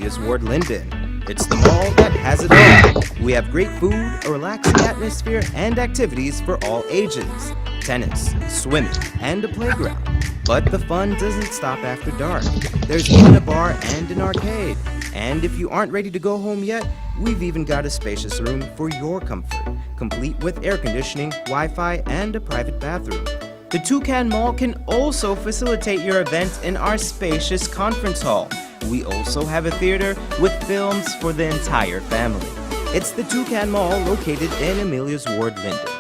is Ward Linden. It's the mall that has it all. We have great food, a relaxing atmosphere, and activities for all ages. Tennis, swimming, and a playground. But the fun doesn't stop after dark. There's even a bar and an arcade. And if you aren't ready to go home yet, we've even got a spacious room for your comfort, complete with air conditioning, Wi-Fi, and a private bathroom. The Toucan Mall can also facilitate your event in our spacious conference hall. We also have a theater with films for the entire family. It's the Toucan Mall located in Amelia's Ward, Linden.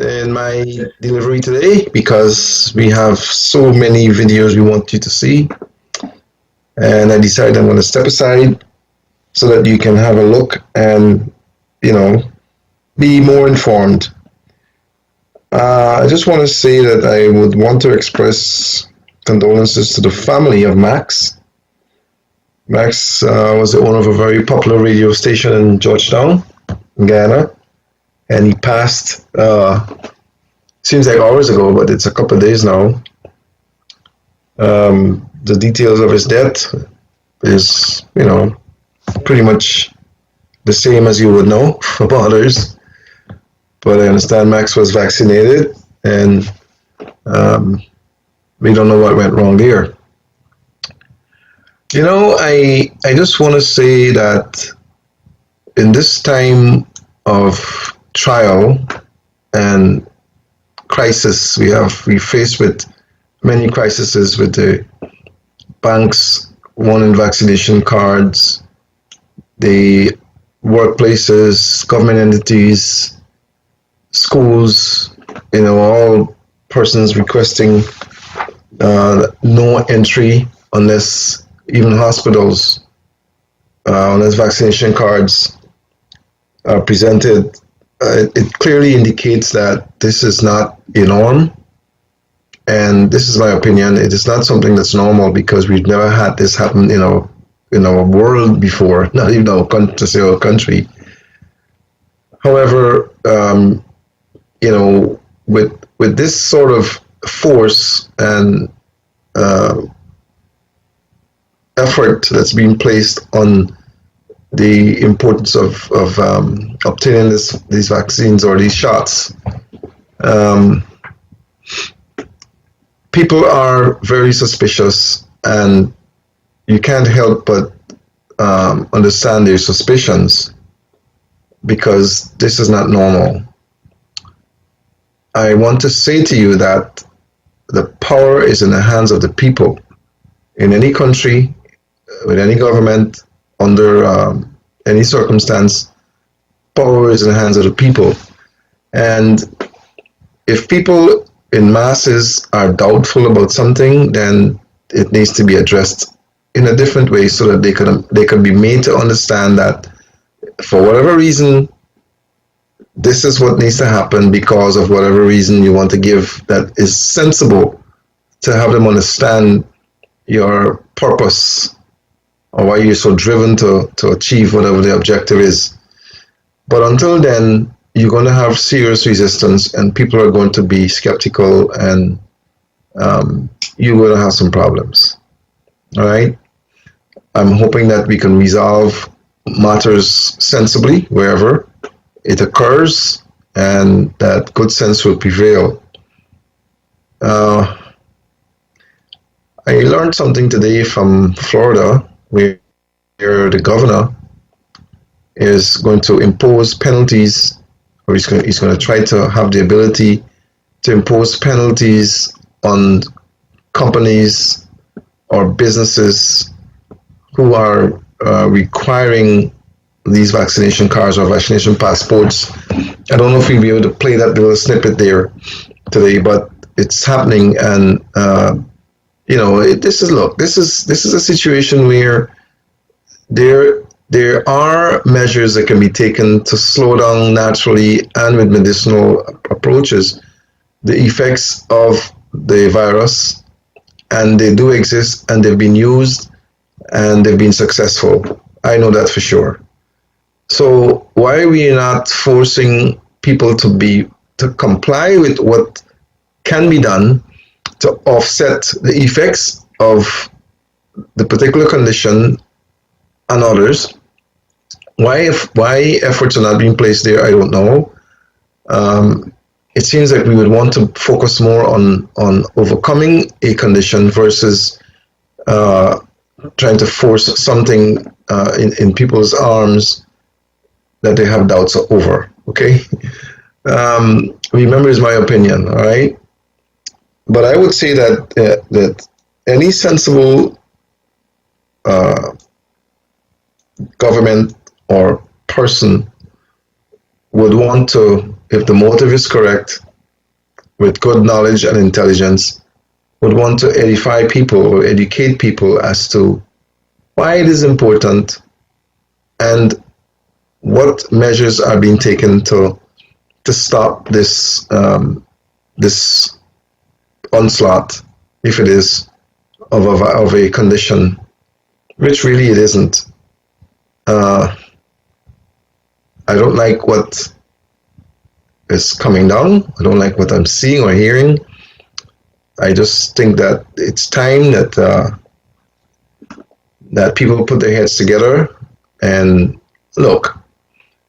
In my delivery today because we have so many videos we want you to see, and I decided I'm going to step aside so that you can have a look and be more informed. I just want to say that I would want to express condolences to the family of Max. Max was the owner of a very popular radio station in Georgetown, Guyana, and he passed, seems like hours ago, but it's a couple of days now. The details of his death is, pretty much the same as you would know from others. But I understand Max was vaccinated, and we don't know what went wrong there. I just want to say that in this time of trial and crisis, we faced with many crises with the banks wanting vaccination cards, the workplaces, government entities, schools, all persons requesting no entry unless, even hospitals, unless vaccination cards are presented. It clearly indicates that this is not a norm, and this is my opinion. It is not something that's normal because we've never had this happen in our world before, not even our country. However, with this sort of force and effort that's being placed on the importance of obtaining these vaccines or these shots, people are very suspicious, and you can't help but understand their suspicions because this is not normal. I want to say to you that the power is in the hands of the people. In any country, with any government, under any circumstance, power is in the hands of the people. And if people in masses are doubtful about something, then it needs to be addressed in a different way so that they can be made to understand that for whatever reason, this is what needs to happen because of whatever reason you want to give that is sensible, to have them understand your purpose or why you're so driven to achieve whatever the objective is. But until then, you're going to have serious resistance and people are going to be skeptical, and you're going to have some problems. All right? I'm hoping that we can resolve matters sensibly wherever it occurs and that good sense will prevail. I learned something today from Florida, where the governor is going to impose penalties, or he's going to try to have the ability to impose penalties on companies or businesses who are requiring these vaccination cards or vaccination passports. I don't know if we'll be able to play that little snippet there today, but it's happening, and this is a situation where there are measures that can be taken to slow down naturally and with medicinal approaches the effects of the virus, and they do exist, and they've been used, and they've been successful. I know that for sure. So why are we not forcing people to comply with what can be done to offset the effects of the particular condition and others? Why efforts are not being placed there, I don't know. It seems like we would want to focus more on overcoming a condition versus trying to force something in people's arms that they have doubts over. Okay, remember, is my opinion. All right, but I would say that that any sensible government or person would want to, if the motive is correct, with good knowledge and intelligence, would want to edify people or educate people as to why it is important and what measures are being taken to stop this this onslaught, if it is, of a condition, which really it isn't. I don't like what is coming down. I don't like what I'm seeing or hearing. I just think that it's time that that people put their heads together and look.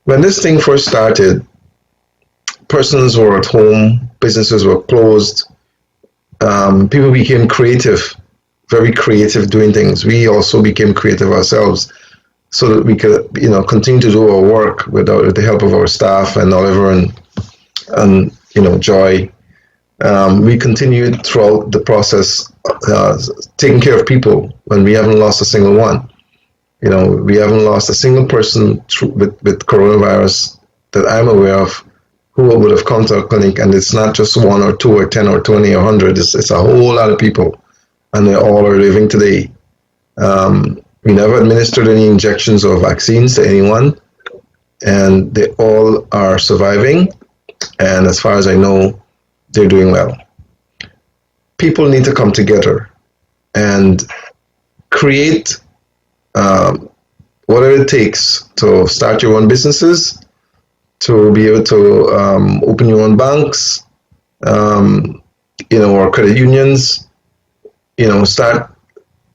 When this thing first started, persons were at home, businesses were closed, people became creative, very creative doing things. We also became creative ourselves so that we could, continue to do our work with the help of our staff and Oliver and Joy. We continued throughout the process, taking care of people when we haven't lost a single one. We haven't lost a single person with coronavirus that I'm aware of who would have come to our clinic, and it's not just 1 or 2 or 10 or 20 or 100. It's a whole lot of people, and they all are living today. We never administered any injections or vaccines to anyone, and they all are surviving, and as far as I know, they're doing well. People need to come together and create whatever it takes to start your own businesses, to be able to open your own banks, or credit unions, start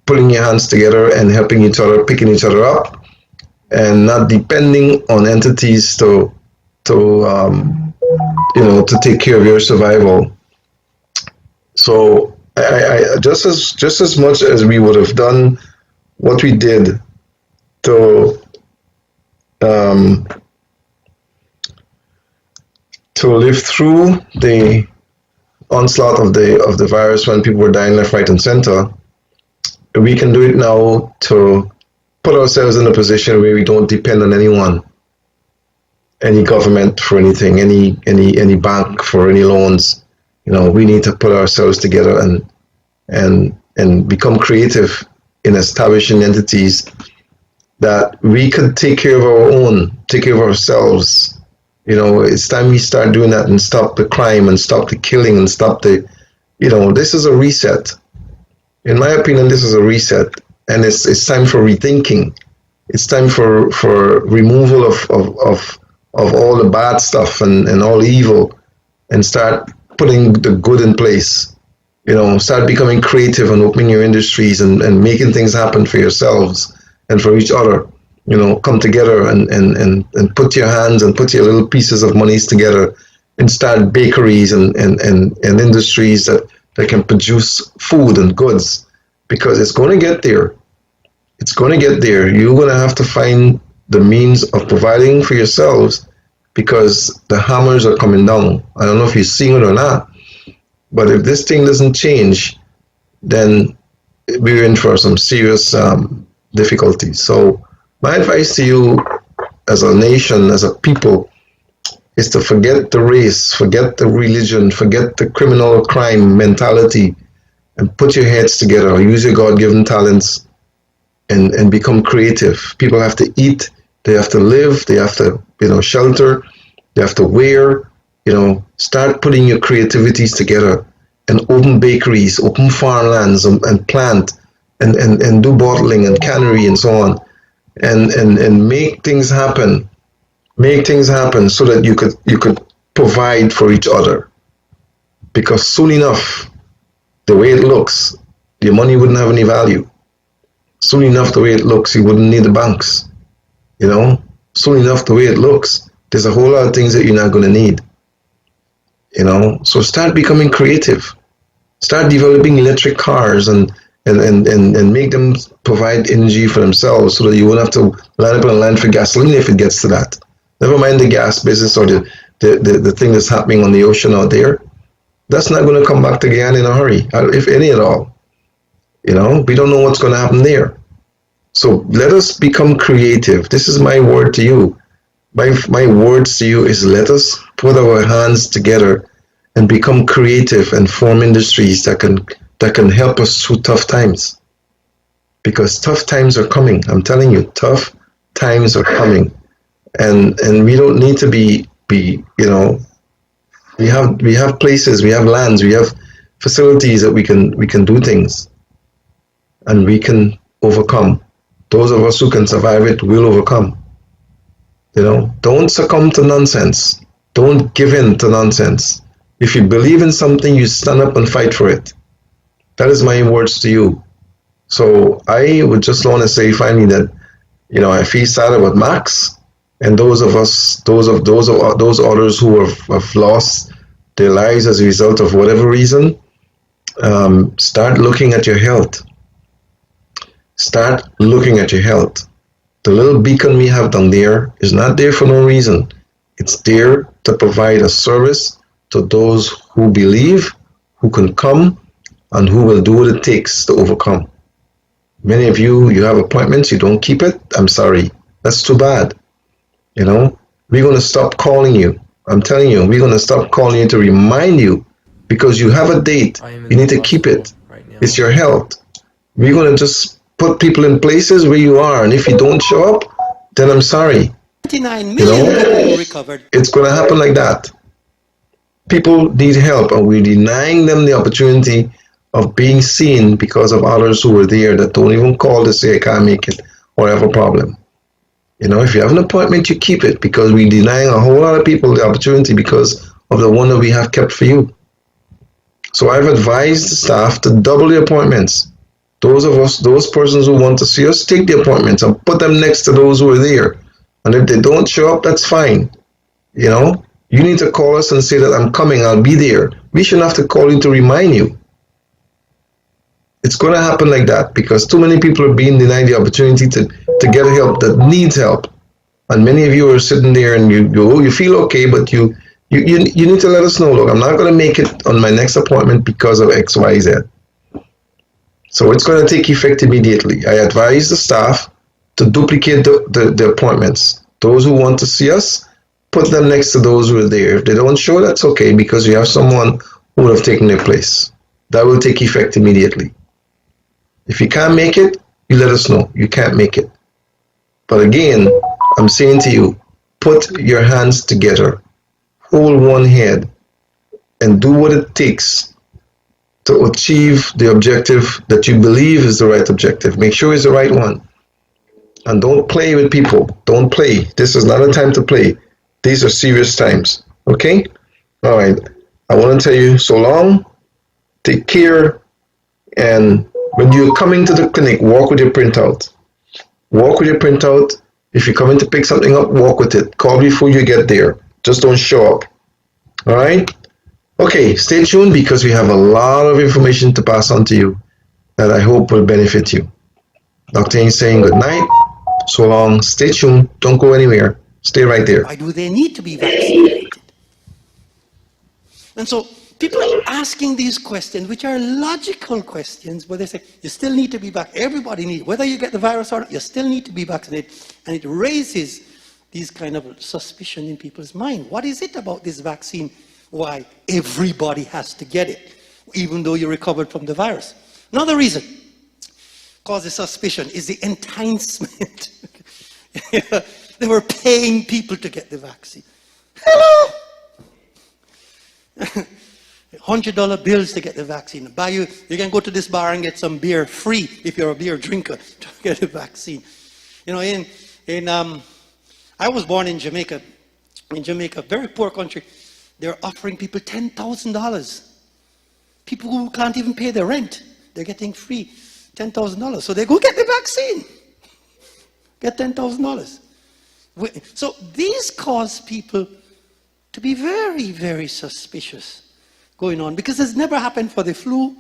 putting your hands together and helping each other, picking each other up, and not depending on entities to take care of your survival. So I just as much as we would have done what we did to live through the onslaught of the virus when people were dying left, right, and center, we can do it now to put ourselves in a position where we don't depend on anyone, any government for anything, any bank for any loans. We need to put ourselves together and become creative in establishing entities that we could take care of our own, take care of ourselves. It's time we start doing that and stop the crime and stop the killing and stop the, this is a reset. In my opinion, this is a reset, and it's time for rethinking. It's time for removal of all the bad stuff and all evil, and start putting the good in place. Start becoming creative and opening your industries and making things happen for yourselves and for each other. Come together and put your hands and put your little pieces of monies together and start bakeries and industries that can produce food and goods, because it's going to get there. It's going to get there. You're going to have to find the means of providing for yourselves, because the hammers are coming down. I don't know if you're seeing it or not, but if this thing doesn't change, then we're in for some serious difficulties. So my advice to you as a nation, as a people, is to forget the race, forget the religion, forget the criminal crime mentality, and put your heads together, use your God-given talents, and become creative. People have to eat, they have to live, they have to, shelter, they have to wear, start putting your creativities together and open bakeries, open farmlands, and plant and do bottling and cannery and so on, and make things happen. Make things happen so that you could provide for each other. Because soon enough, the way it looks, your money wouldn't have any value. Soon enough, the way it looks, you wouldn't need the banks. Soon enough, the way it looks, there's a whole lot of things that you're not going to need. So start becoming creative. Start developing electric cars and make them provide energy for themselves so that you won't have to line up on a line for gasoline if it gets to that. Never mind the gas business or the thing that's happening on the ocean out there. That's not going to come back to Guyana in a hurry, if any at all. We don't know what's going to happen there. So let us become creative. This is my word to you. My words to you is let us put our hands together and become creative and form industries that can help us through tough times. Because tough times are coming. I'm telling you, tough times are coming. And we don't need to be we have places, we have lands, we have facilities that we can do things, and we can overcome. Those of us who can survive it will overcome. Don't succumb to nonsense. Don't give in to nonsense. If you believe in something, you stand up and fight for it. That is my words to you. So I would just want to say finally that I feel sad about Max and those of us, those others who have lost their lives as a result of whatever reason. Start looking at your health. Start looking at your health. The little beacon we have down there is not there for no reason. It's there to provide a service to those who believe, who can come, and who will do what it takes to overcome. Many of you have appointments, you don't keep it. I'm sorry. That's too bad. We're going to stop calling you. I'm telling you, we're going to stop calling you to remind you, because you have a date. You need to keep it. Right, it's your health. We're going to just put people in places where you are, and if you don't show up, then I'm sorry. 29 million recovered. It's going to happen like that. People need help, and we're denying them the opportunity of being seen because of others who were there that don't even call to say I can't make it or have a problem. If you have an appointment, you keep it, because we're denying a whole lot of people the opportunity because of the one that we have kept for you. So I've advised the staff to double the appointments. Those persons who want to see us, take the appointments and put them next to those who are there. And if they don't show up, that's fine. You need to call us and say that I'm coming, I'll be there. We shouldn't have to call you to remind you. It's going to happen like that because too many people are being denied the opportunity to get help that needs help. And many of you are sitting there and you feel okay, but you need to let us know, look, I'm not going to make it on my next appointment because of X, Y, Z. So it's going to take effect immediately. I advise the staff to duplicate the appointments. Those who want to see us, put them next to those who are there. If they don't show, that's okay, because you have someone who would have taken their place. That will take effect immediately. If you can't make it, you let us know. You can't make it. But again, I'm saying to you, put your hands together, hold one head, and do what it takes to achieve the objective that you believe is the right objective. Make sure it's the right one. And don't play with people. Don't play. This is not a time to play. These are serious times. Okay? All right. I want to tell you so long. Take care. And when you're coming to the clinic, walk with your printout. Walk with your printout. If you're coming to pick something up, walk with it. Call before you get there. Just don't show up. All right? Okay, stay tuned because we have a lot of information to pass on to you that I hope will benefit you. Dr. Ain saying good night. So long. Stay tuned. Don't go anywhere. Stay right there. Why do they need to be vaccinated? And so people are asking these questions, which are logical questions, but they say, you still need to be vaccinated. Everybody needs, whether you get the virus or not, you still need to be vaccinated. And it raises these kind of suspicion in people's mind. What is it about this vaccine? Why everybody has to get it, even though you recovered from the virus? Another reason causes suspicion is the enticement. They were paying people to get the vaccine. Hello! $100 bills to get the vaccine. You can go to this bar and get some beer free if you're a beer drinker to get the vaccine. You know, I was born in Jamaica. In Jamaica, very poor country. They're offering people $10,000. People who can't even pay their rent, they're getting free $10,000. So they go get the vaccine. Get $10,000. So these cause people to be very, very suspicious going on, because it's never happened for the flu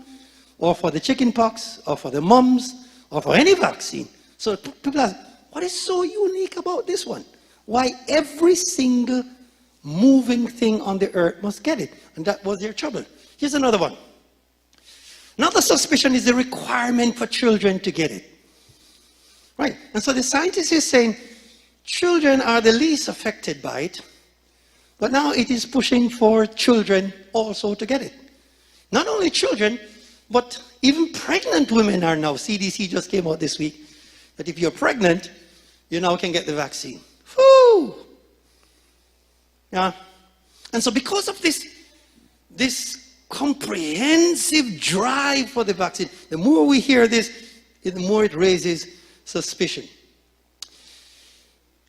or for the chicken pox or for the mumps or for any vaccine. So people ask, what is so unique about this one? Why every single moving thing on the earth must get it? And that was their trouble. Here's another one. Another suspicion is the requirement for children to get it. Right, and so the scientist is saying children are the least affected by it, but now it is pushing for children also to get it. Not only children, but even pregnant women are now. CDC just came out this week that if you're pregnant, you now can get the vaccine. Whew! Yeah. And so because of this comprehensive drive for the vaccine, the more we hear this, the more it raises suspicion.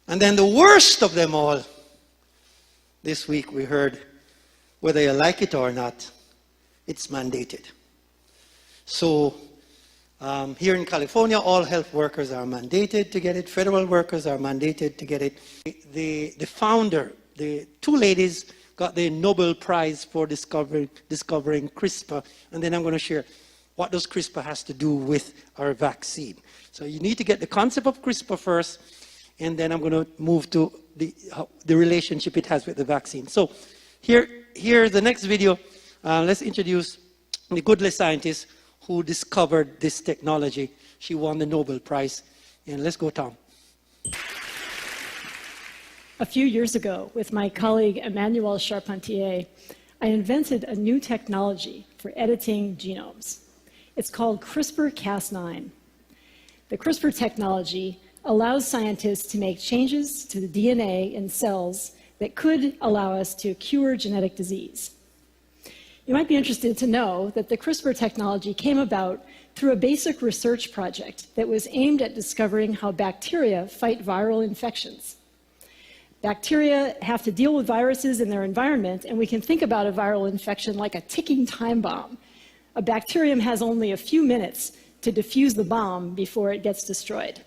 And then the worst of them all, this week we heard, whether you like it or not, it's mandated. So here in California, all health workers are mandated to get it. Federal workers are mandated to get it. The founder, the two ladies, got the Nobel Prize for discovering CRISPR. And then I'm going to share what does CRISPR has to do with our vaccine. So you need to get the concept of CRISPR first, and then I'm going to move to the relationship it has with the vaccine. So here's the next video. Let's introduce the Goodley scientist who discovered this technology. She won the Nobel Prize. And let's go, Tom. A few years ago, with my colleague Emmanuel Charpentier, I invented a new technology for editing genomes. It's called CRISPR-Cas9. The CRISPR technology allows scientists to make changes to the DNA in cells that could allow us to cure genetic disease. You might be interested to know that the CRISPR technology came about through a basic research project that was aimed at discovering how bacteria fight viral infections. Bacteria have to deal with viruses in their environment, and we can think about a viral infection like a ticking time bomb. A bacterium has only a few minutes to defuse the bomb before it gets destroyed.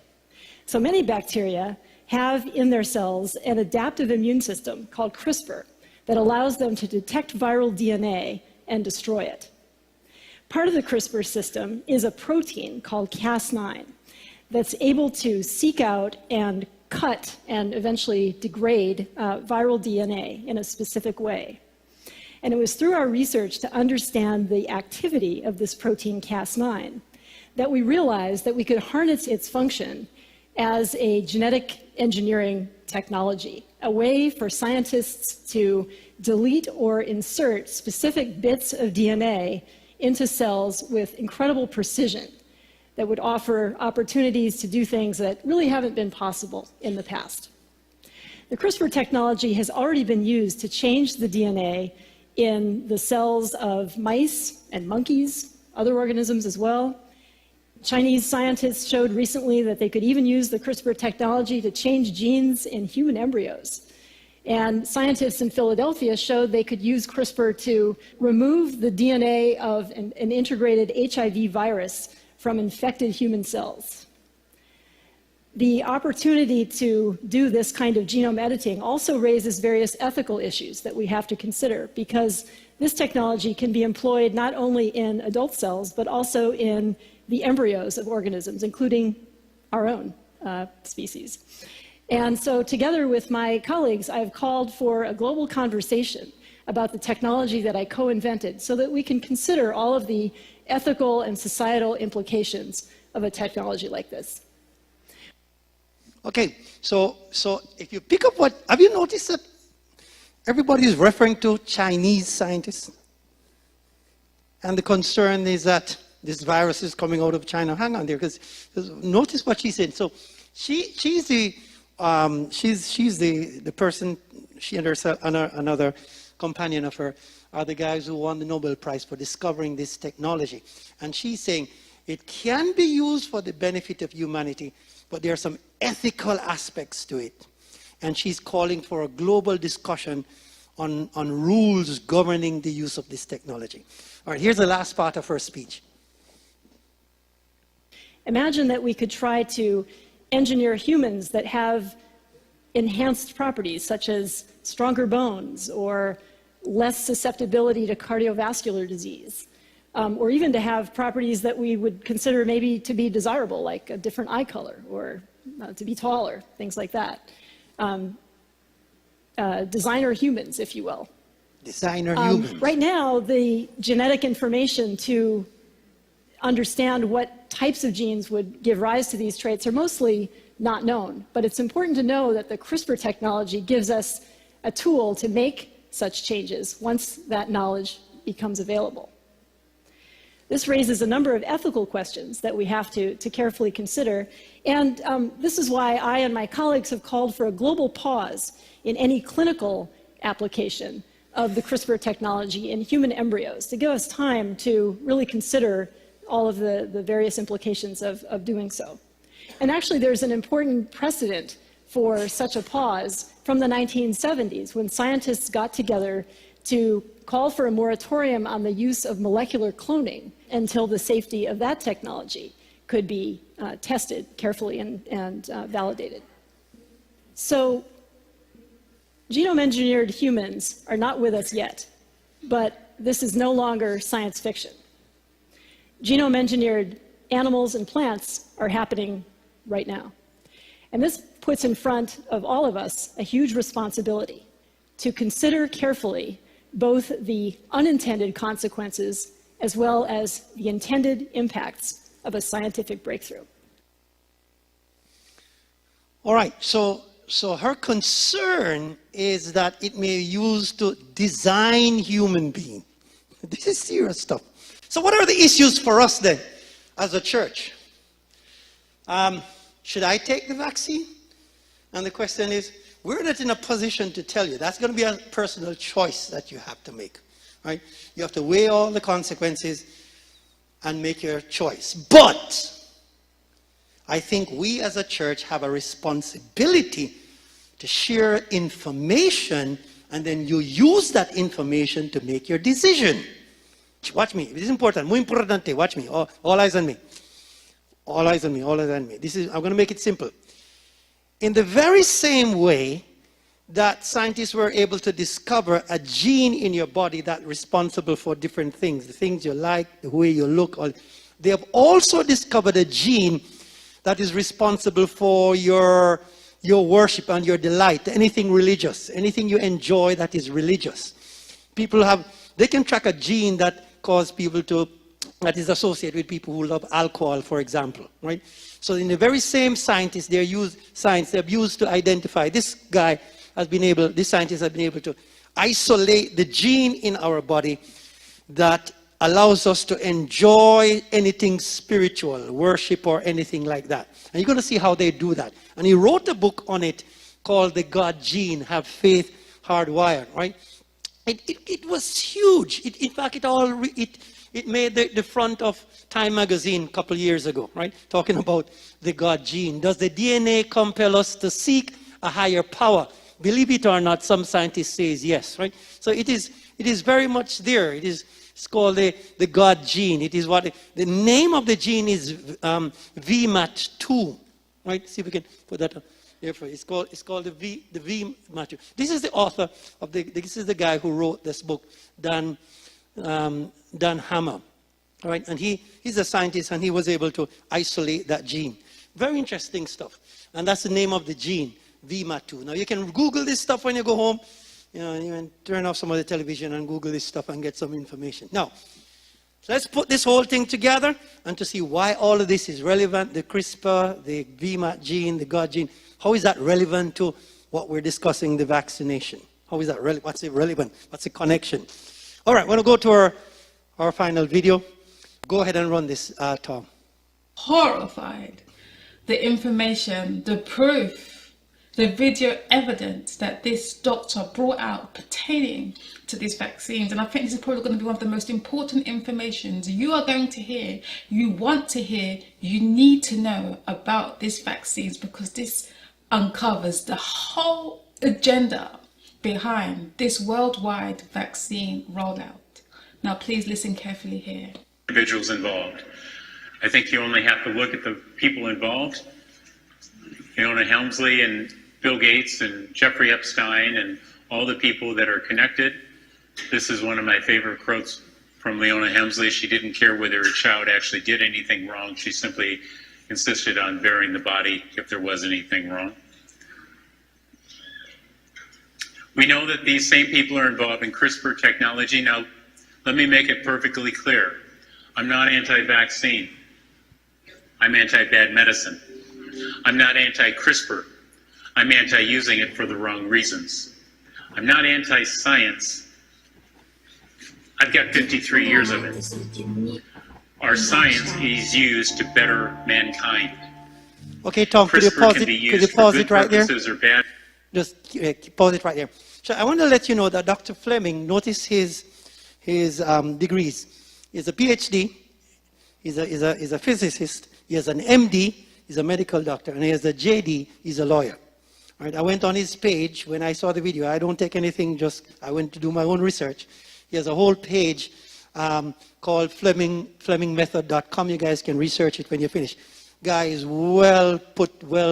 So many bacteria have in their cells an adaptive immune system called CRISPR that allows them to detect viral DNA and destroy it. Part of the CRISPR system is a protein called Cas9 that's able to seek out and cut and eventually degrade viral DNA in a specific way. And it was through our research to understand the activity of this protein Cas9 that we realized that we could harness its function as a genetic engineering technology, a way for scientists to delete or insert specific bits of DNA into cells with incredible precision that would offer opportunities to do things that really haven't been possible in the past. The CRISPR technology has already been used to change the DNA in the cells of mice and monkeys, other organisms as well. Chinese scientists showed recently that they could even use the CRISPR technology to change genes in human embryos. And scientists in Philadelphia showed they could use CRISPR to remove the DNA of an integrated HIV virus from infected human cells. The opportunity to do this kind of genome editing also raises various ethical issues that we have to consider, because this technology can be employed not only in adult cells, but also in the embryos of organisms, including our own species. And so together with my colleagues, I've called for a global conversation about the technology that I co-invented so that we can consider all of the ethical and societal implications of a technology like this. Okay, so if you pick up have you noticed that everybody is referring to Chinese scientists? And the concern is that this virus is coming out of China. Hang on there, because notice what she said. So she's the person, she and herself, another companion of her are the guys who won the Nobel Prize for discovering this technology. And she's saying it can be used for the benefit of humanity, but there are some ethical aspects to it. And she's calling for a global discussion on rules governing the use of this technology. All right, here's the last part of her speech. Imagine that we could try to engineer humans that have enhanced properties, such as stronger bones or less susceptibility to cardiovascular disease, or even to have properties that we would consider maybe to be desirable, like a different eye color or to be taller, things like that. Designer humans, if you will. Designer humans. Right now, the genetic information to understand what types of genes would give rise to these traits are mostly not known. But it's important to know that the CRISPR technology gives us a tool to make such changes once that knowledge becomes available. This raises a number of ethical questions that we have to carefully consider. And this is why I and my colleagues have called for a global pause in any clinical application of the CRISPR technology in human embryos to give us time to really consider all of the various implications of doing so. And actually, there's an important precedent for such a pause from the 1970s, when scientists got together to call for a moratorium on the use of molecular cloning until the safety of that technology could be tested carefully and validated. So, genome-engineered humans are not with us yet, but this is no longer science fiction. Genome-engineered animals and plants are happening right now. And this puts in front of all of us a huge responsibility to consider carefully both the unintended consequences as well as the intended impacts of a scientific breakthrough. All right, so her concern is that it may be used to design human beings. This is serious stuff. So what are the issues for us then, as a church? Should I take the vaccine? And the question is, we're not in a position to tell you. That's going to be a personal choice that you have to make, right? You have to weigh all the consequences and make your choice. But I think we as a church have a responsibility to share information, and then you use that information to make your decision. Watch me. This is important. Muy importante. Watch me. All eyes on me. All eyes on me. All eyes on me. I'm going to make it simple. In the very same way that scientists were able to discover a gene in your body that's responsible for different things, the things you like, the way you look, they have also discovered a gene that is responsible for your worship and your delight, anything religious, anything you enjoy that is religious. They can track a gene that that is associated with people who love alcohol, for example, right? So in the very same scientists, they've used to identify, this scientist has been able to isolate the gene in our body that allows us to enjoy anything spiritual, worship or anything like that. And you're going to see how they do that. And he wrote a book on it called The God Gene, Have Faith Hardwired, right? It was huge. In fact, it made the front of Time magazine a couple years ago, right? Talking about the God gene. Does the DNA compel us to seek a higher power? Believe it or not, some scientists say yes, right? So it is very much there. It's called the God gene. It is the name of the gene is VMAT2, right? See if we can put that on. It's called the VMAT2. This is the author of this is the guy who wrote this book, Dan Hammer. All right, and he's a scientist, and he was able to isolate that gene. Very interesting stuff. And that's the name of the gene, VMAT2. Now you can Google this stuff when you go home. You can turn off some of the television and Google this stuff and get some information. Now, let's put this whole thing together and to see why all of this is relevant. The CRISPR, the VMAT gene, the God gene. How is that relevant to what we're discussing, the vaccination? How is that relevant? What's it relevant? What's the connection? All right, we're going to go to our final video. Go ahead and run this, Tom. Horrified. The information, the proof the video evidence that this doctor brought out pertaining to these vaccines. And I think this is probably going to be one of the most important informations you are going to hear, you want to hear, you need to know about these vaccines, because this uncovers the whole agenda behind this worldwide vaccine rollout. Now, please listen carefully here. Individuals involved. I think you only have to look at the people involved. Fiona Helmsley and Bill Gates and Jeffrey Epstein and all the people that are connected. This is one of my favorite quotes from Leona Helmsley. She didn't care whether her child actually did anything wrong. She simply insisted on burying the body if there was anything wrong. We know that these same people are involved in CRISPR technology. Now, let me make it perfectly clear. I'm not anti-vaccine. I'm anti-bad medicine. I'm not anti-CRISPR. I'm anti-using it for the wrong reasons. I'm not anti-science. I've got 53 years of it. Our science is used to better mankind. Okay, Tom, could you pause it right there? Or bad. Just pause it right there. So I want to let you know that Dr. Fleming, notice his degrees. He's a PhD, he's a physicist, he has an MD, he's a medical doctor, and he has a JD, he's a lawyer. All right, I went on his page when I saw the video. I don't take anything, I went to do my own research. He has a whole page called FlemingMethod.com. You guys can research it when you finish. Guy is well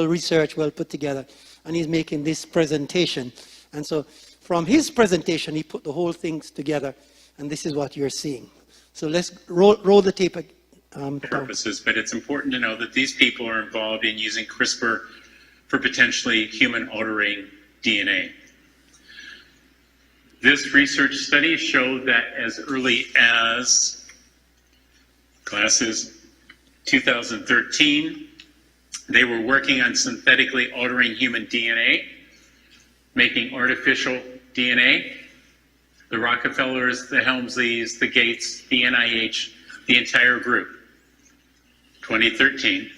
researched, well put together, and he's making this presentation. And so from his presentation, he put the whole things together, and this is what you're seeing. So let's roll the tape. Purposes, but it's important to know that these people are involved in using CRISPR for potentially human-altering DNA. This research study showed that as early as 2013, they were working on synthetically altering human DNA, making artificial DNA. The Rockefellers, the Helmsleys, the Gates, the NIH, the entire group. 2013,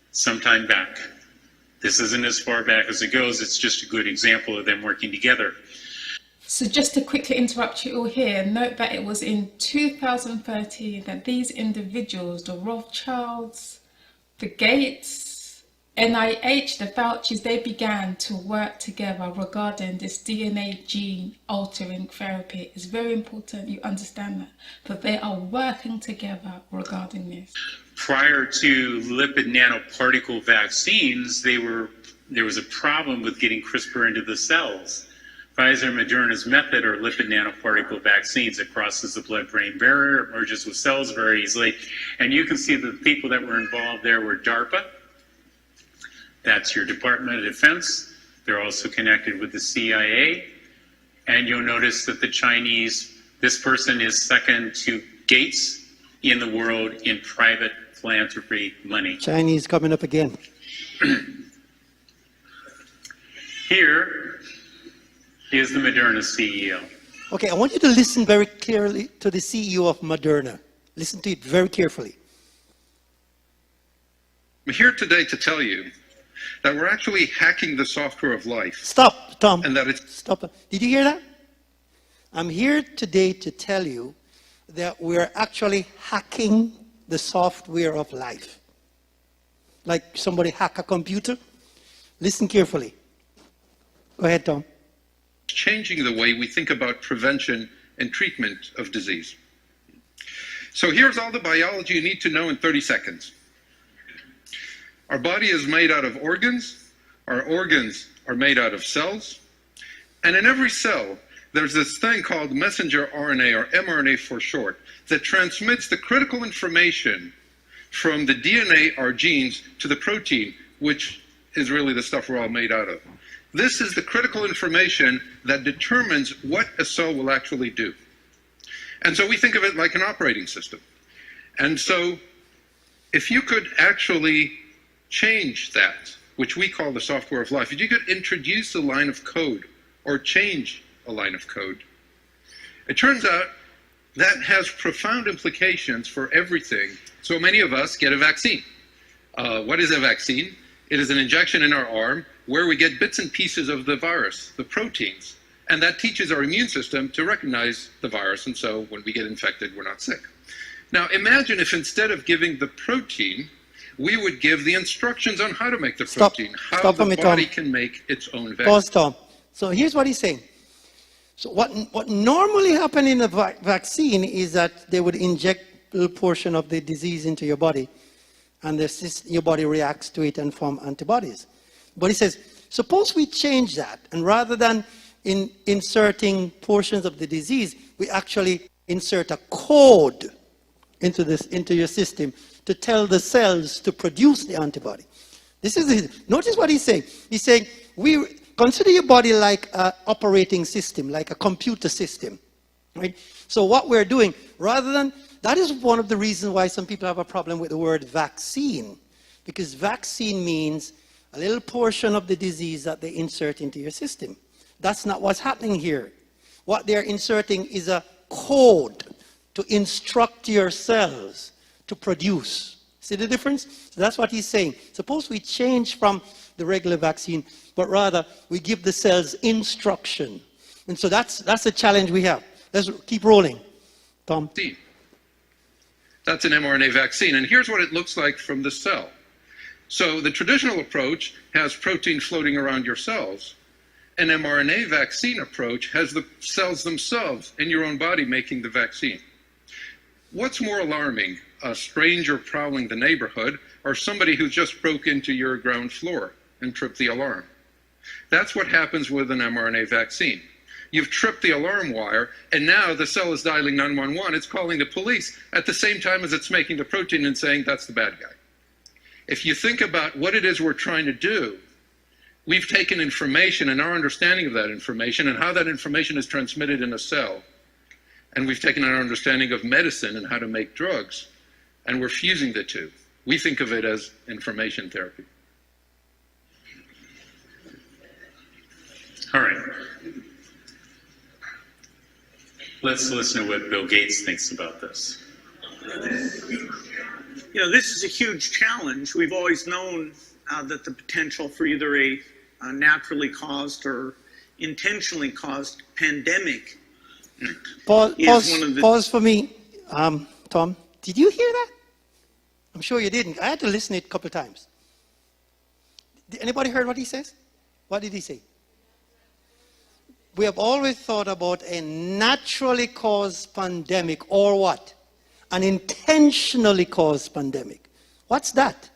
sometime back. This isn't as far back as it goes, it's just a good example of them working together. So just to quickly interrupt you all here, note that it was in 2013 that these individuals, the Rothschilds, the Gates, NIH, the Faucis, they began to work together regarding this DNA gene altering therapy. It's very important you understand that they are working together regarding this. Prior to lipid nanoparticle vaccines, there was a problem with getting CRISPR into the cells. Pfizer and Moderna's method are lipid nanoparticle vaccines. It crosses the blood-brain barrier, it merges with cells very easily. And you can see the people that were involved there were DARPA. That's your Department of Defense. They're also connected with the CIA. And you'll notice that the Chinese, this person is second to Gates in the world in private philanthropy money. Chinese coming up again. Here is the Moderna CEO. Okay, I want you to listen very clearly to the CEO of Moderna. Listen to it very carefully. I'm here today to tell you that we're actually hacking the software of life. Stop, Tom. And that it's... Stop. Did you hear that? I'm here today to tell you that we're actually hacking the software of life. Like somebody hack a computer. Listen carefully. Go ahead, Tom. changing the way we think about prevention and treatment of disease. So here's all the biology you need to know in 30 seconds. Our body is made out of organs. Our organs are made out of cells. And in every cell, there's this thing called messenger RNA, or mRNA for short, that transmits the critical information from the DNA, our genes, to the protein, which is really the stuff we're all made out of. This is the critical information that determines what a cell will actually do. And so we think of it like an operating system. And so if you could actually change that, which we call the software of life, if you could introduce a line of code or change a line of code, it turns out that has profound implications for everything. So many of us get a vaccine. What is a vaccine? It is an injection in our arm where we get bits and pieces of the virus, the proteins, and that teaches our immune system to recognize the virus, and so when we get infected, we're not sick. Now imagine if instead of giving the protein, we would give the instructions on how to make the protein, how the body can make its own vaccine. Pause, Tom. So here's what he's saying. So what normally happens in a vaccine is that they would inject a little portion of the disease into your body, and your body reacts to it and form antibodies. But he says, suppose we change that, and rather than inserting portions of the disease, we actually insert a code into your system to tell the cells to produce the antibody. Notice what he's saying. He's saying, consider your body like an operating system, like a computer system, right? So what we're doing, that is one of the reasons why some people have a problem with the word vaccine, because vaccine means a little portion of the disease that they insert into your system. That's not what's happening here. What they're inserting is a code to instruct your cells to produce. See the difference? So that's what he's saying. Suppose we change from the regular vaccine, but rather we give the cells instruction. And so that's the challenge we have. Let's keep rolling. Tom? That's an mRNA vaccine, and here's what it looks like from the cell. So the traditional approach has protein floating around your cells. An mRNA vaccine approach has the cells themselves in your own body making the vaccine. What's more alarming, a stranger prowling the neighborhood or somebody who just broke into your ground floor and tripped the alarm? That's what happens with an mRNA vaccine. You've tripped the alarm wire, and now the cell is dialing 911. It's calling the police at the same time as it's making the protein and saying that's the bad guy. If you think about what it is we're trying to do, we've taken information and our understanding of that information and how that information is transmitted in a cell, and we've taken our understanding of medicine and how to make drugs, and we're fusing the two. We think of it as information therapy. All right. Let's listen to what Bill Gates thinks about this. You know, this is a huge challenge. We've always known that the potential for either a naturally caused or intentionally caused pandemic Pause for me. Tom, did you hear that? I'm sure you didn't. I had to listen to it a couple of times. Anybody heard what he says? What did he say? We have always thought about a naturally caused pandemic, or what? An intentionally caused pandemic. What's that?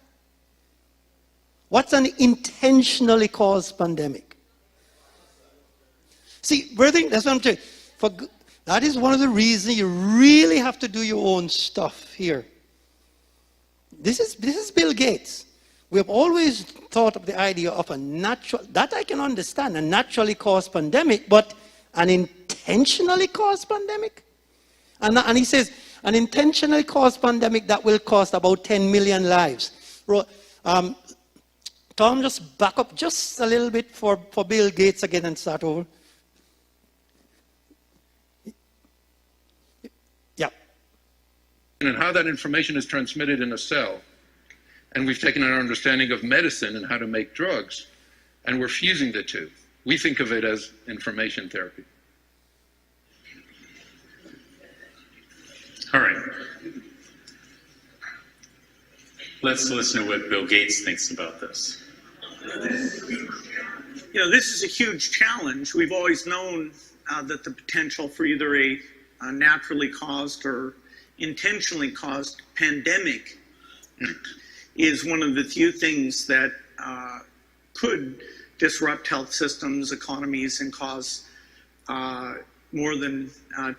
What's an intentionally caused pandemic? See, brother, that's what I'm saying. That is one of the reasons you really have to do your own stuff here. This is Bill Gates. We have always thought of the idea of a natural, that I can understand, a naturally caused pandemic, but an intentionally caused pandemic? And he says, an intentionally caused pandemic that will cost about 10 million lives. Tom, just back up just a little bit for Bill Gates again and start over. Yeah. And how that information is transmitted in a cell. And we've taken our understanding of medicine and how to make drugs, and we're fusing the two. We think of it as information therapy. All right. Let's listen to what Bill Gates thinks about this. You know, this is a huge challenge. We've always known that the potential for either a naturally caused or intentionally caused pandemic is one of the few things that could disrupt health systems, economies, and cause more than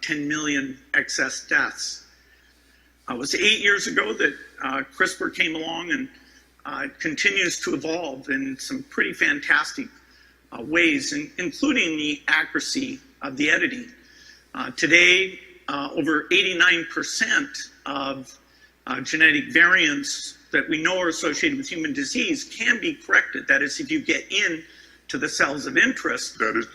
10 million excess deaths. It was 8 years ago that CRISPR came along, and it continues to evolve in some pretty fantastic ways, including the accuracy of the editing. Today, over 89% of genetic variants that we know are associated with human disease can be corrected. That is, if you get in to the cells of interest, that is,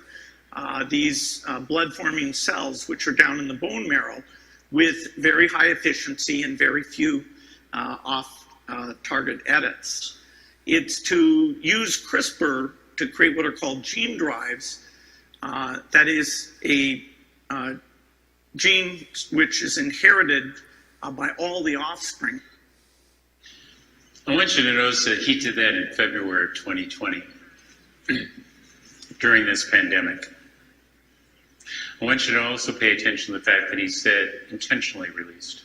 these blood-forming cells, which are down in the bone marrow, with very high efficiency and very few off-target edits. It's to use CRISPR to create what are called gene drives. That is a gene which is inherited by all the offspring. I want you to notice that he did that in February of 2020 during this pandemic. I want you to also pay attention to the fact that he said intentionally released.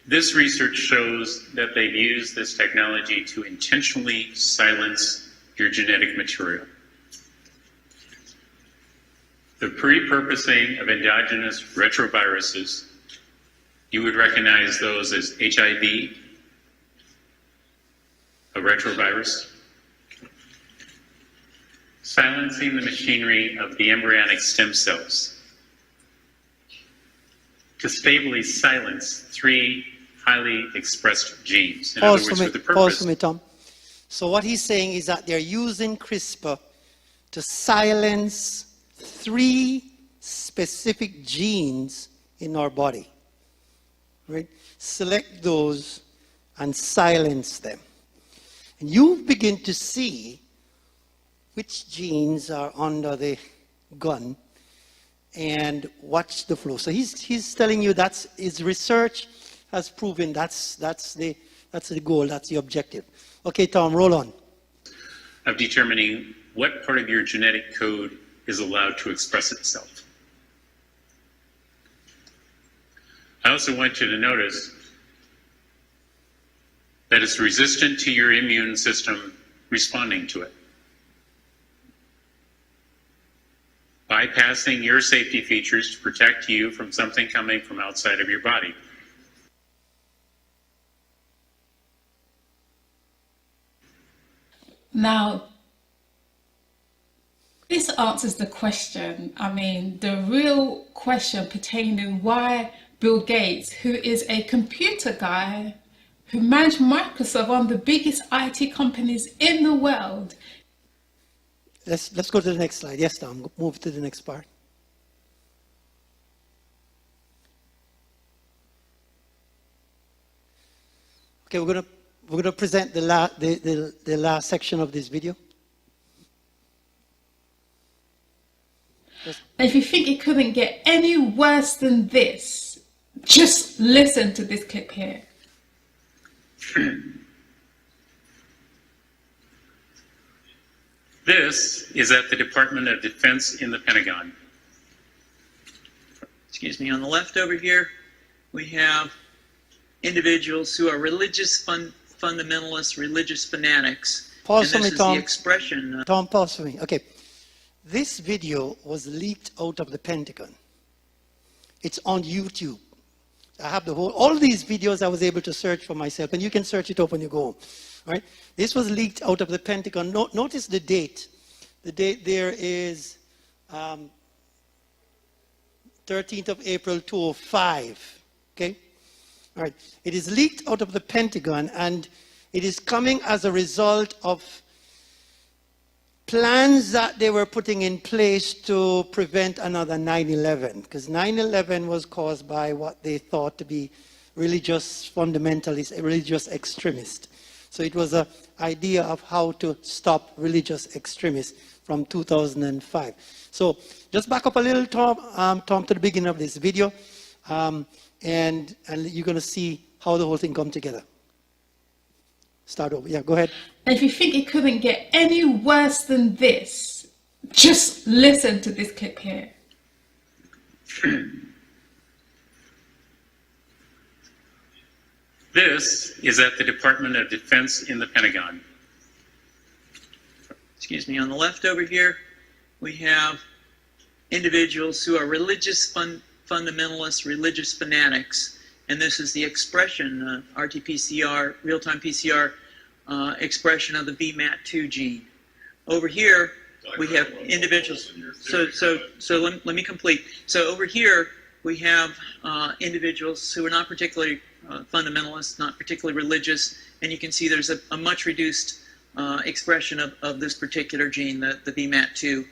This research shows that they've used this technology to intentionally silence your genetic material. The pre-purposing of endogenous retroviruses, you would recognize those as HIV, a retrovirus. Silencing the machinery of the embryonic stem cells to stably silence 3 highly expressed genes. In other words, for the purpose. Pause for me, Tom. So what he's saying is that they're using CRISPR to silence 3 specific genes in our body. Right? Select those and silence them. And you begin to see which genes are under the gun and watch the flow. So he's telling you that's his research has proven that's the goal, that's the objective. Okay, Tom, roll on. Of determining what part of your genetic code is allowed to express itself. I also want you to notice that it's resistant to your immune system responding to it. Bypassing your safety features to protect you from something coming from outside of your body. Now, this answers the question. I mean, the real question pertaining to why Bill Gates, who is a computer guy, who managed Microsoft, one of the biggest IT companies in the world. Let's go to the next slide. Yes, Tom, move to the next part. Okay, we're gonna present the last section of this video. And if you think it couldn't get any worse than this, just listen to this clip here. This is at the Department of Defense in the Pentagon. Excuse me, on the left over here, we have individuals who are religious fundamentalists, religious fanatics. Pause for and me, this is Tom. the expression. Tom, pause for me. Okay. This video was leaked out of the Pentagon. It's on YouTube. I have all these videos I was able to search for myself, and you can search it up when you go home. Right? This was leaked out of the Pentagon. Notice the date. The date there is 13th of April 2005. Okay? All right. It is leaked out of the Pentagon, and it is coming as a result of plans that they were putting in place to prevent another 9/11, because 9/11 was caused by what they thought to be religious fundamentalists, religious extremists. So it was an idea of how to stop religious extremists from 2005. So just back up a little, Tom, to the beginning of this video, and you're going to see how the whole thing come together. Start over. Yeah, go ahead. And if you think it couldn't get any worse than this, just listen to this clip here. This is at the Department of Defense in the Pentagon. Excuse me, on the left over here, we have individuals who are religious fundamentalists, religious fanatics. And this is the expression, RT-PCR, real-time PCR expression of the VMAT2 gene. Over here, we have individuals. So let me complete. So over here, we have individuals who are not particularly fundamentalists, not particularly religious, and you can see there's a much reduced expression of this particular gene, the VMAT2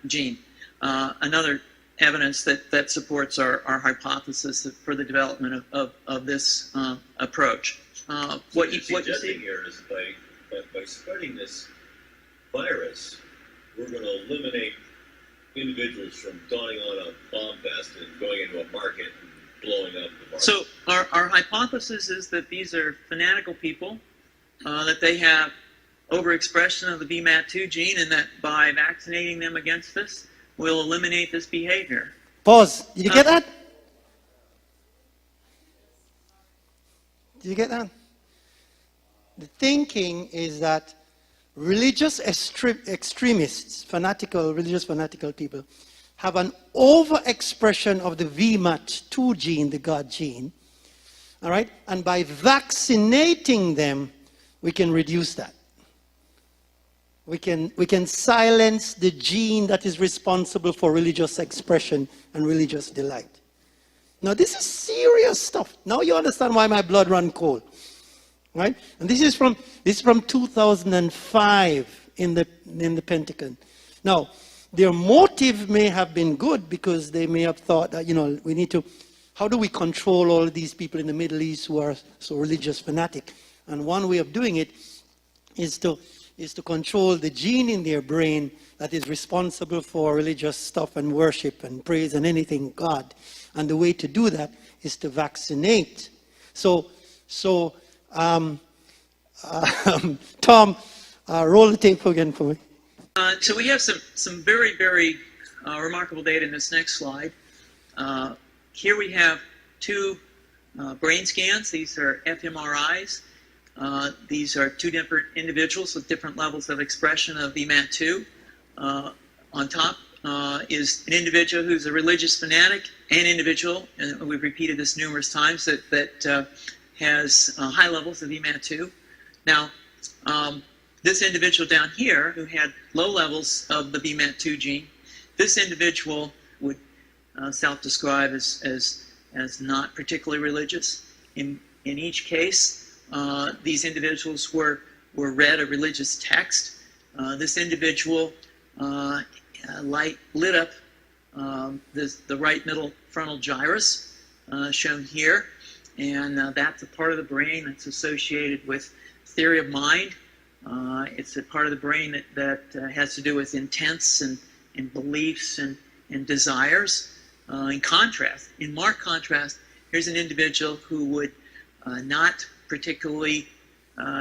gene. Another evidence that supports our hypothesis for the development of this approach. What you see here is by spreading this virus, we're going to eliminate individuals from dawning on a bomb vest and going into a market and blowing up the market. So our hypothesis is that these are fanatical people, that they have overexpression of the VMAT2 gene, and that by vaccinating them against this, we'll eliminate this behavior. Pause. Did you get that? Did you get that? The thinking is that religious extremists, religious fanatical people, have an overexpression of the VMAT2 gene, the God gene, all right? And by vaccinating them, we can reduce that. We can silence the gene that is responsible for religious expression and religious delight. Now, this is serious stuff. Now you understand why my blood ran cold, right? And this is from 2005 in the Pentagon. Now, their motive may have been good because they may have thought that, we need to, how do we control all of these people in the Middle East who are so religious fanatic? And one way of doing it is to control the gene in their brain that is responsible for religious stuff and worship and praise and anything God. And the way to do that is to vaccinate. So Tom, roll the tape again for me. So we have some very, very remarkable data in this next slide. Here we have two brain scans. These are fMRIs. These are two different individuals with different levels of expression of VMAT2. On top is an individual who's a religious fanatic, an individual, and we've repeated this numerous times, that has high levels of VMAT2. Now, this individual down here who had low levels of the VMAT2 gene, this individual would self-describe as not particularly religious. In each case, these individuals were read a religious text. This individual lit up the right middle frontal gyrus, shown here, and that's a part of the brain that's associated with theory of mind. It's a part of the brain that has to do with intents and beliefs and desires. In marked contrast, here's an individual who would not particularly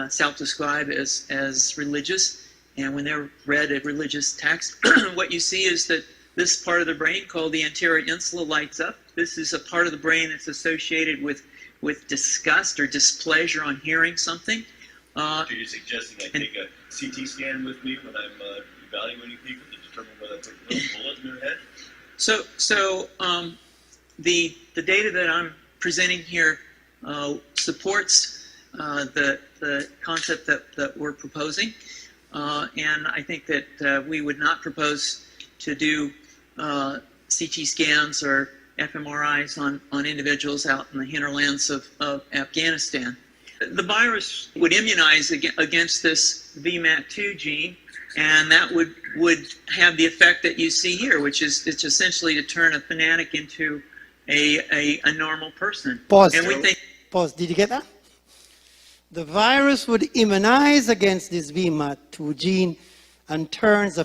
self-describe as religious, and when they're read a religious text, what you see is that this part of the brain called the anterior insula lights up. This is a part of the brain that's associated with disgust or displeasure on hearing something. So you're suggesting I take a CT scan with me when I'm evaluating people to determine whether I put a bullet in their head? So the data that I'm presenting here supports the concept that we're proposing, and I think that we would not propose to do CT scans or fMRIs on individuals out in the hinterlands of Afghanistan. The virus would immunize against this VMAT2 gene, and that would have the effect that you see here, which is it's essentially to turn a fanatic into a normal person. Pause. And we think. Pause. Did you get that? The virus would immunize against this VMAT2 gene and turns a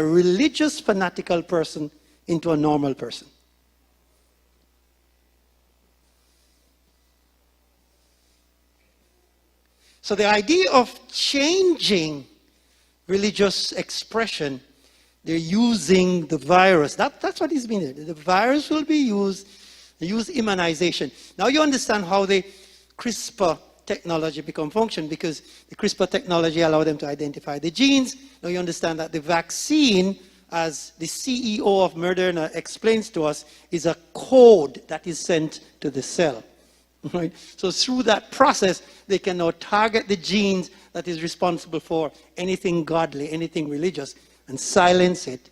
religious fanatical person into a normal person. So the idea of changing religious expression, they're using the virus. That's what is being done. The virus will be used, they use immunization. Now you understand how the CRISPR technology become function, because the CRISPR technology allowed them to identify the genes. Now you understand that the vaccine, as the CEO of Moderna explains to us, is a code that is sent to the cell. Right? So through that process, they can now target the genes that is responsible for anything godly, anything religious, and silence it.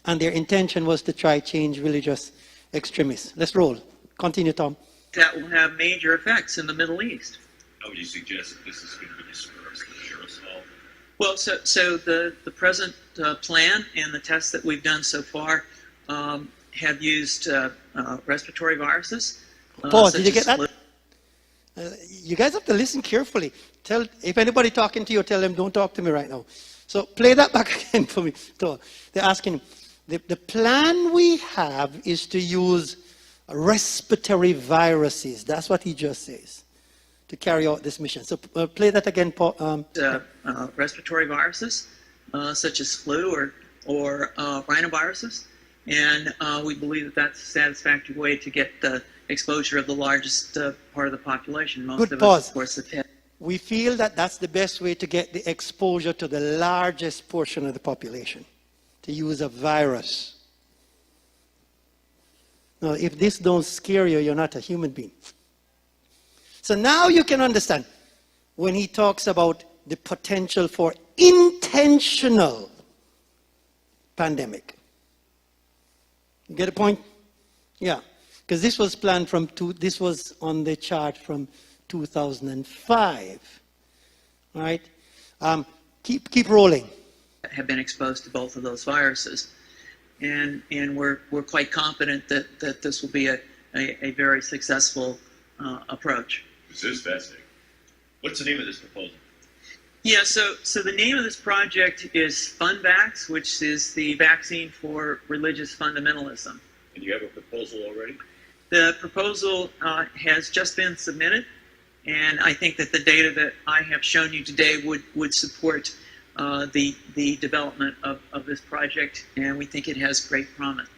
And their intention was to try change religious extremists. Let's roll. Continue, Tom. That will have major effects in the Middle East. How would you suggest that this is going to be dispersed and share us all? Well, so the present plan and the tests that we've done so far have used respiratory viruses. Pause. such Did you get as that? You guys have to listen carefully. If anybody talking to you, tell them don't talk to me right now. So play that back again for me. So they're asking, the plan we have is to use respiratory viruses. That's what he just says, to carry out this mission. So play that again, Paul. Respiratory viruses, such as flu or rhinoviruses. And we believe that that's a satisfactory way to get the exposure of the largest part of the population. Most Good of pause. us, of course, have had. We feel that that's the best way to get the exposure to the largest portion of the population, to use a virus. Now, if this don't scare you, you're not a human being. So now you can understand when he talks about the potential for intentional pandemic. You get a point? Yeah, because this was planned this was on the chart from 2005. All right? Keep rolling. Have been exposed to both of those viruses. And we're quite confident that this will be a very successful approach. This is fascinating. What's the name of this proposal? Yeah, so the name of this project is FunVax, which is the vaccine for religious fundamentalism. And you have a proposal already? The proposal has just been submitted, and I think that the data that I have shown you today would support the development of this project, and we think it has great promise.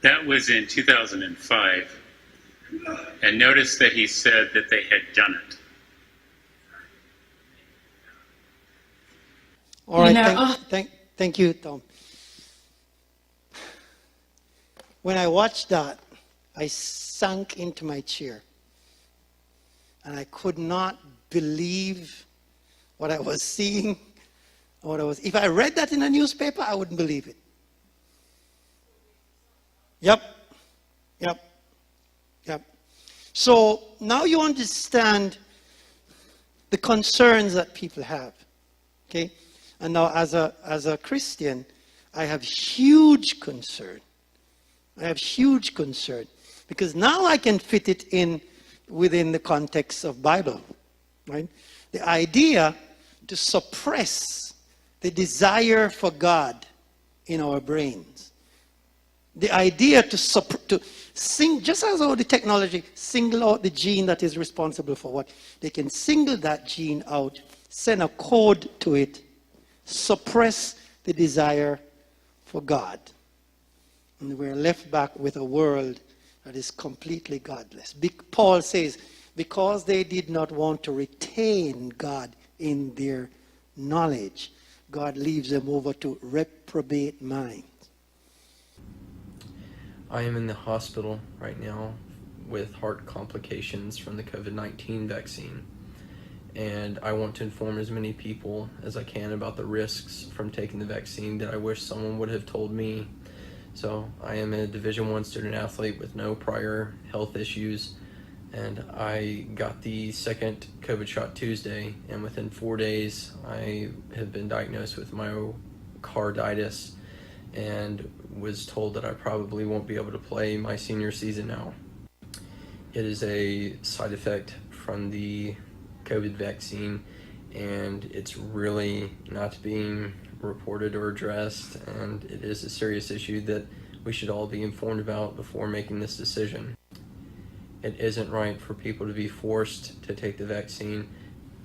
That was in 2005. And notice that he said that they had done it. All right, You know, thank you, Tom. When I watched that, I sank into my chair. And I could not believe what I was seeing. If I read that in a newspaper, I wouldn't believe it. Yep. So now you understand the concerns that people have. Okay? And now as a Christian, I have huge concern. Because now I can fit it in within the context of Bible. Right? The idea to suppress the desire for God in our brains. The idea to sing, just as how the technology single out the gene that is responsible for what, they can single that gene out, send a code to it, suppress the desire for God. And we're left back with a world that is completely godless. Paul says, because they did not want to retain God in their knowledge, God leaves them over to reprobate minds. I am in the hospital right now with heart complications from the COVID-19 vaccine. And I want to inform as many people as I can about the risks from taking the vaccine that I wish someone would have told me. So I am a Division I student athlete with no prior health issues. And I got the second COVID shot Tuesday. And within 4 days, I have been diagnosed with myocarditis and was told that I probably won't be able to play my senior season now. It is a side effect from the COVID vaccine, and it's really not being reported or addressed, and it is a serious issue that we should all be informed about before making this decision. It isn't right for people to be forced to take the vaccine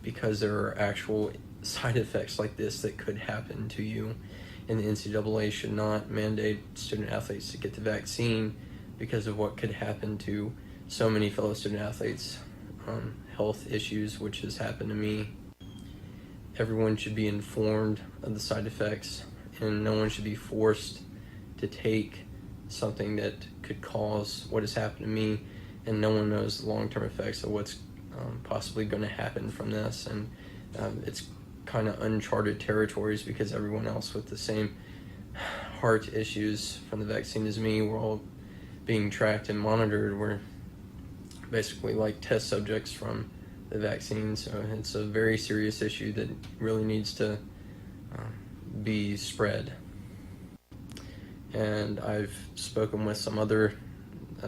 because there are actual side effects like this that could happen to you. And the NCAA should not mandate student athletes to get the vaccine because of what could happen to so many fellow student athletes, health issues, which has happened to me. Everyone should be informed of the side effects, and no one should be forced to take something that could cause what has happened to me, and no one knows the long-term effects of what's possibly going to happen from this. And it's kind of uncharted territories because everyone else with the same heart issues from the vaccine as me, we're all being tracked and monitored. We're basically like test subjects from the vaccine. So it's a very serious issue that really needs to be spread. And I've spoken with some other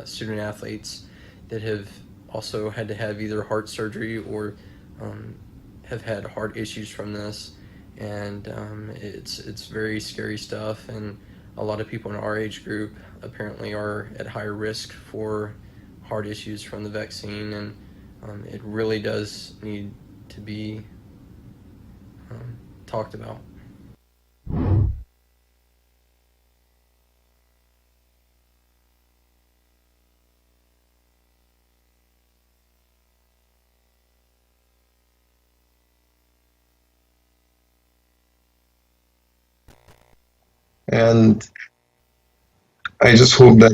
student athletes that have also had to have either heart surgery or have had heart issues from this, and it's very scary stuff. And a lot of people in our age group apparently are at higher risk for heart issues from the vaccine, and it really does need to be talked about. And I just hope that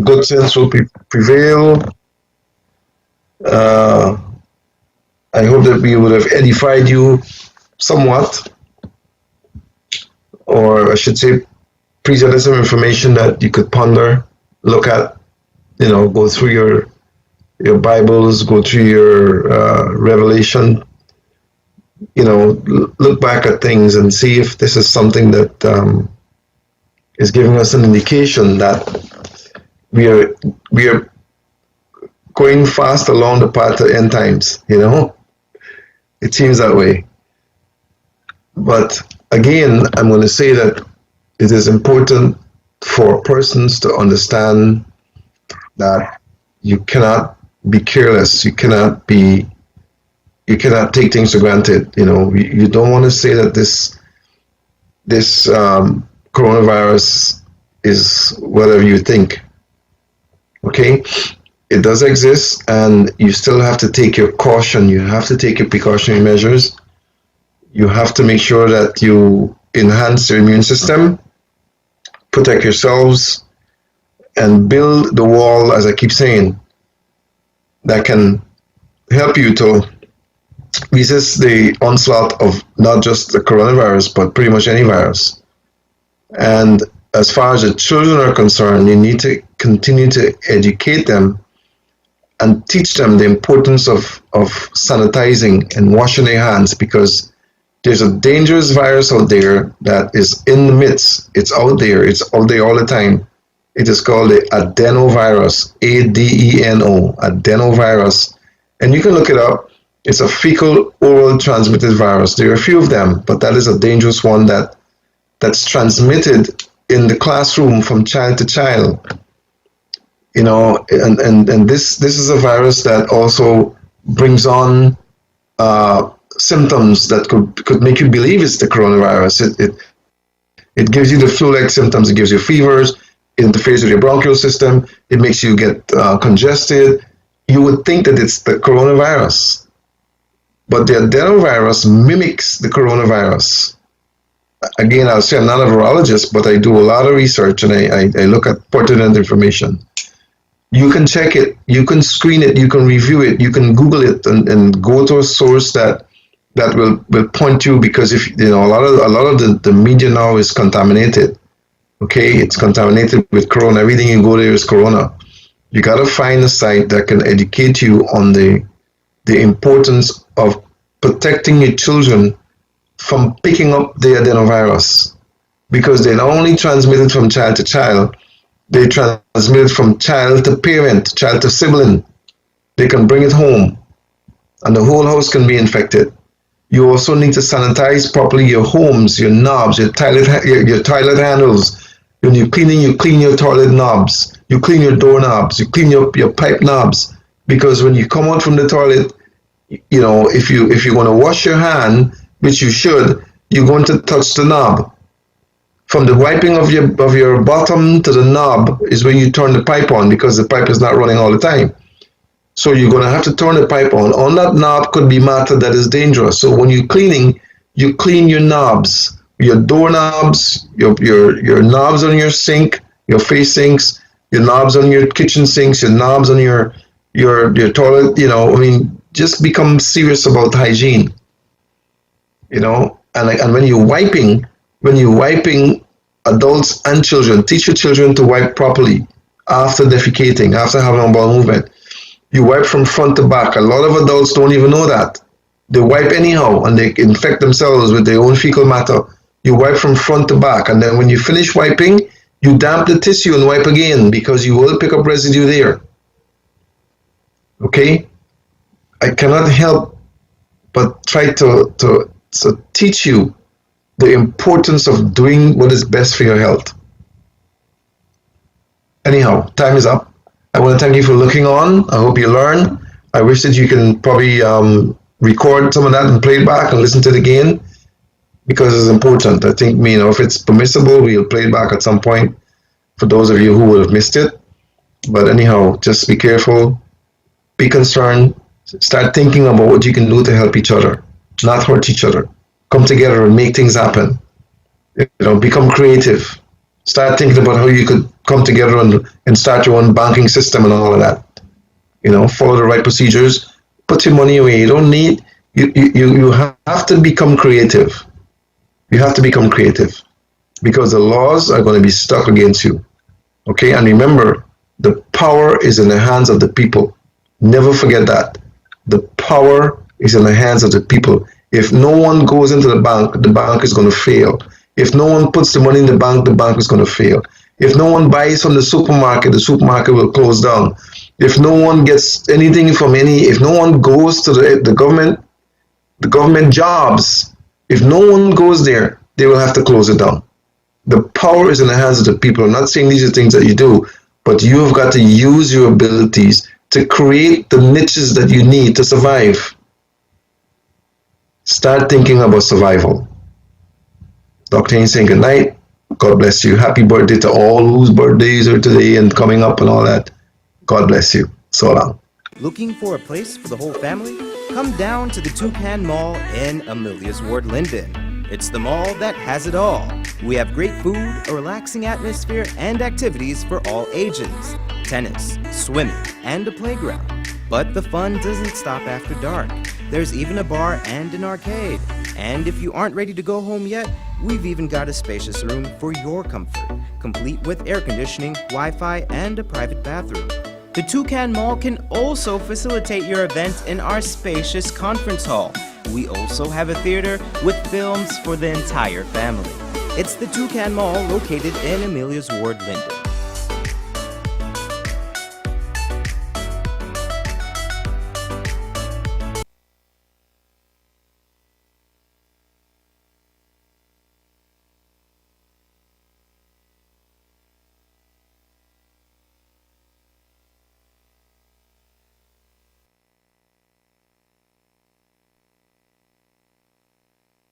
good sense will prevail. I hope that we would have edified you somewhat, or I should say, presented some information that you could ponder, look at, go through your Bibles, go through your Revelation, look back at things and see if this is something that is giving us an indication that we are going fast along the path to end times. It seems that way. But again, I'm going to say that it is important for persons to understand that you cannot be careless. You cannot take things for granted. You don't want to say that this coronavirus is whatever you think. Okay, it does exist, and you still have to take your caution. You have to take your precautionary measures. You have to make sure that you enhance your immune system, protect yourselves, and build the wall, as I keep saying, that can help you to resist the onslaught of not just the coronavirus, but pretty much any virus. And as far as the children are concerned, you need to continue to educate them and teach them the importance of sanitizing and washing their hands, because there's a dangerous virus out there that is in the midst. It's out there all the time. It is called the adenovirus, ADENO, adenovirus. And you can look it up. It's a fecal oral transmitted virus. There are a few of them, but that is a dangerous one that's transmitted in the classroom from child to child. And this is a virus that also brings on symptoms that could make you believe it's the coronavirus. It gives you the flu-like symptoms. It gives you fevers. It interferes with your bronchial system. It makes you get congested. You would think that it's the coronavirus, but the adenovirus mimics the coronavirus. Again, I'll say I'm not a virologist, but I do a lot of research, and I look at pertinent information. You can check it, you can screen it, you can review it, you can Google it, and go to a source that will point you, because if a lot of the media now is contaminated. Okay, it's contaminated with corona. Everything you go there is corona. You got to find a site that can educate you on the importance of protecting your children from picking up the adenovirus, because they not only transmit it from child to child, they transmit it from child to parent, child to sibling. They can bring it home, and the whole house can be infected. You also need to sanitize properly your homes, your knobs, your toilet handles. When you're cleaning, you clean your toilet knobs, you clean your door knobs, you clean your pipe knobs, because when you come out from the toilet, if you're going to wash your hand, which you should, you're going to touch the knob. From the wiping of your bottom to the knob is where you turn the pipe on, because the pipe is not running all the time. So you're going to have to turn the pipe on. On that knob could be matter that is dangerous. So when you're cleaning, you clean your knobs, your door knobs, your knobs on your sink, your face sinks, your knobs on your kitchen sinks, your knobs on your toilet. Just become serious about hygiene. And when you're wiping adults and children, teach your children to wipe properly after defecating, after having a bowel movement. You wipe from front to back. A lot of adults don't even know that. They wipe anyhow and they infect themselves with their own fecal matter. You wipe from front to back, and then when you finish wiping, you damp the tissue and wipe again because you will pick up residue there. Okay? I cannot help but try to teach you the importance of doing what is best for your health. Anyhow, time is up. I want to thank you for looking on. I hope you learn. I wish that you can probably record some of that and play it back and listen to it again, because it's important. I think, if it's permissible, we'll play it back at some point for those of you who would have missed it. But anyhow, just be careful, be concerned, start thinking about what you can do to help each other, not hurt each other. Come together and make things happen. Become creative. Start thinking about how you could come together and start your own banking system and all of that. Follow the right procedures. Put your money away. You don't need, you have to become creative. You have to become creative because the laws are going to be stuck against you. Okay, and remember, the power is in the hands of the people. Never forget that. The power is in the hands of the people. If no one goes into the bank is going to fail. If no one puts the money in the bank is going to fail. If no one buys from the supermarket will close down. If no one gets anything from if no one goes to the government jobs, if no one goes there, they will have to close it down. The power is in the hands of the people. I'm not saying these are things that you do, but you have got to use your abilities to create the niches that you need to survive. Start thinking about survival. Dr. Haynes saying good night. God bless you. Happy birthday to all whose birthdays are today and coming up and all that. God bless you. So long. Looking for a place for the whole family? Come down to the Toucan Mall in Amelia's Ward, Linden. It's the mall that has it all. We have great food, a relaxing atmosphere, and activities for all ages. Tennis, swimming, and a playground. But the fun doesn't stop after dark. There's even a bar and an arcade. And if you aren't ready to go home yet, we've even got a spacious room for your comfort, complete with air conditioning, Wi-Fi, and a private bathroom. The Toucan Mall can also facilitate your event in our spacious conference hall. We also have a theater with films for the entire family. It's the Toucan Mall located in Amelia's Ward, Linden.